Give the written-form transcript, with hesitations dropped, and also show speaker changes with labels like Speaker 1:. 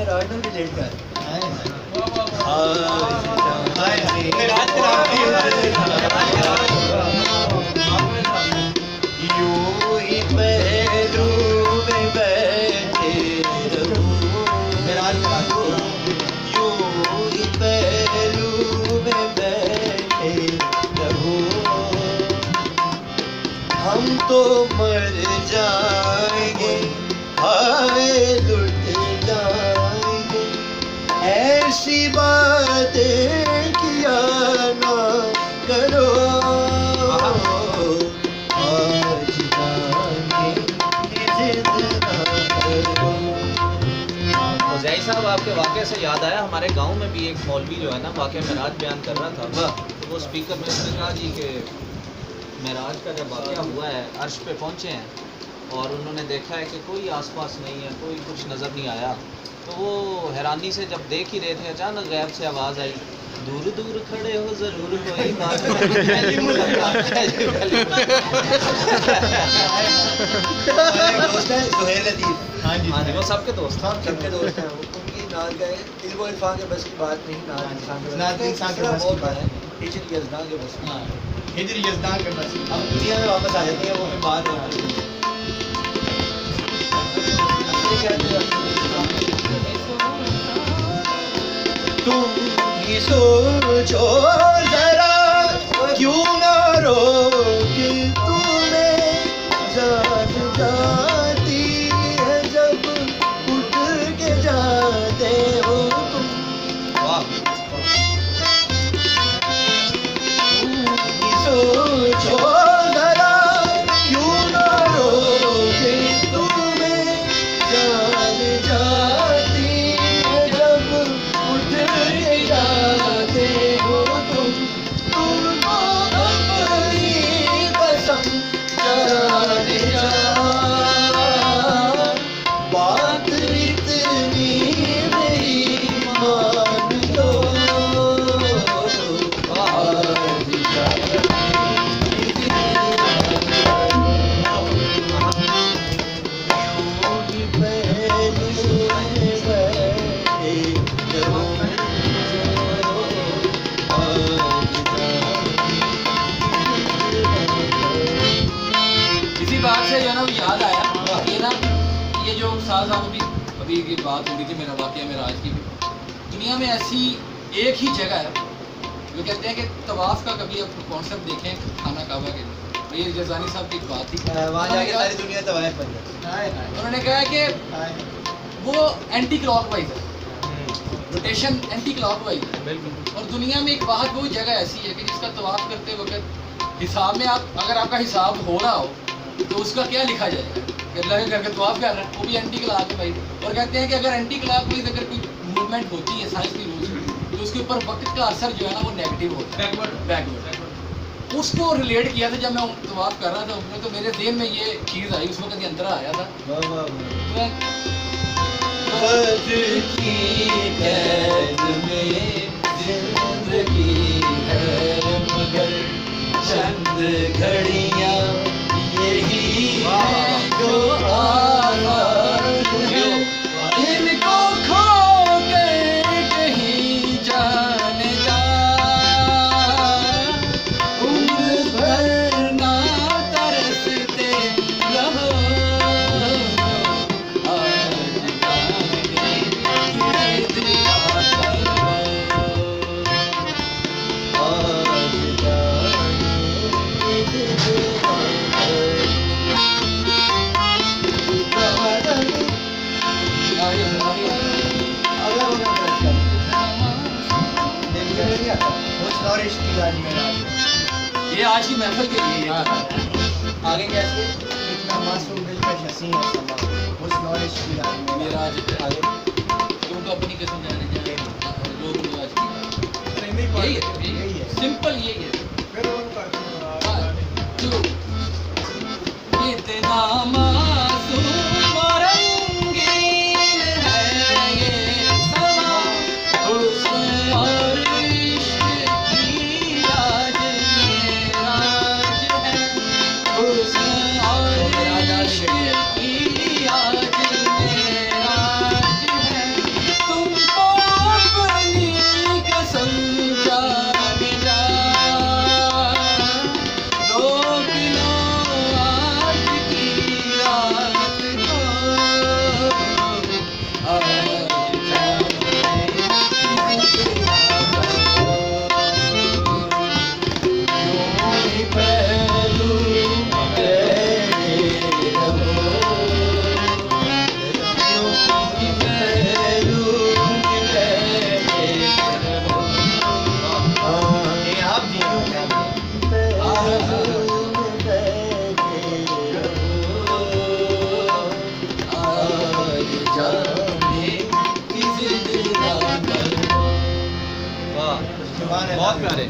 Speaker 1: मेराज में रिलेट कर यूं ही पहलू में बैठे रहूं, यूं ही पहलू में बैठे रहूं, हम तो मर जाएंगे हाय लुट जाएंगे, ऐसी बातें किया ना करो, आज जाने की जिद ना करो।
Speaker 2: मुज़ैई साहब, आपके वाक़े से याद आया, हमारे गांव में भी एक मौलवी जो है ना वाक़े मेराज बयान कर रहा था, तो वो स्पीकर में उसने कहा जी कि मेराज का जब वाक़या हुआ है, अर्श पे पहुँचे हैं और उन्होंने देखा है कि कोई आसपास नहीं है, कोई कुछ नज़र नहीं आया, तो वो हैरानी से जब देख ही रहे थे, अचानक गैब से आवाज़ आई, दूर दूर खड़े हो ज़रूर कोई बात पहली मुलाकात है।
Speaker 1: दोस्त है सुहेल लतीफ़,
Speaker 2: हाँ जी, वो सबके दोस्त हैं,
Speaker 1: सबके दोस्त हैं, उनकी नात गए इल्म और इरफान के बस की बात नहीं, नात इंसान के बस की बात है, हिजर यज़दान के बस की, हिजर यज़दान के बस की, अब दुनिया में वापस आ जाती है वो, फिर बात होती है। तुम ही सोचो जरा क्यों ना रोके तुम्हें जान जाती है जब उठ के जाते हो तुम, तुम ही सोचो जरा क्यों ना रोके तुम्हें जान जाती है जब उठ के जाते हो तुम, तुमको अपनी कसम जाने जा, बात इतनी मेरी मान लो, आज जाने की
Speaker 3: इसी बात से जो है ना वो याद आया कि ना ये जो साथ साथ अभी की बात हो रही थी, मेरा वाक़या मेराज की, दुनिया में ऐसी एक ही जगह है जो कहते हैं कि तवाफ़ का कभी आप कॉन्सेप्ट देखें खाना काबा के, तो ये जज़ानी साहब की एक बात थी,
Speaker 1: वहाँ जाके सारी दुनिया तवाइफ बन जाती
Speaker 3: उन्होंने कहा कि वो एंटी क्लॉकवाइज है, रोटेशन एंटी क्लॉकवाइज है, और दुनिया में एक बहुत वो जगह ऐसी है कि जिसका तवाफ़ करते वक्त हिसाब में आप अगर आपका हिसाब हो रहा हो तो उसका क्या लिखा जाएगा कि अल्लाह के घर के तवाफ़ कर रहे हैं, वो भी एंटी क्लॉकवाइज, और कहते हैं कि अगर एंटी क्लॉकवाइज अगर कोई मूवमेंट होती है साइंस की रूल्स तो उसके ऊपर वक्त का असर जो है ना वो नेगेटिव होता है, बैकवर्ड। उसको रिलेट किया था जब मैं तवाफ़ कर रहा था उसमें, तो मेरे ज़हन में ये चीज़ आई, उस वक्त ये अंदर आया था,
Speaker 1: की कैद में जिंदगी है मगर चंद घड़ियां यही है जो आज़ाद है,
Speaker 3: इनको खो के कहीं जाने जा, उम्र भर ना तरसते रहो, आज जाने की जिद ना करो,
Speaker 1: आज जाने की जिद ना
Speaker 3: ये आज की महफिल के लिए
Speaker 1: आगे कैसे कितना मासूम दिल का शसी है समा, उस नॉलेज की राह में
Speaker 3: मेरा आज
Speaker 1: आगे
Speaker 3: तुमको अपनी कसम जाने जाए लोग आज की
Speaker 1: यही
Speaker 3: यही है, सिंपल यही है। इतना मासूम और रंगीन है ये समा, हुस्न और इश्क की आज मेराज है, हुस्न और इश्क की आज मेराज है,
Speaker 2: बहुत प्यारे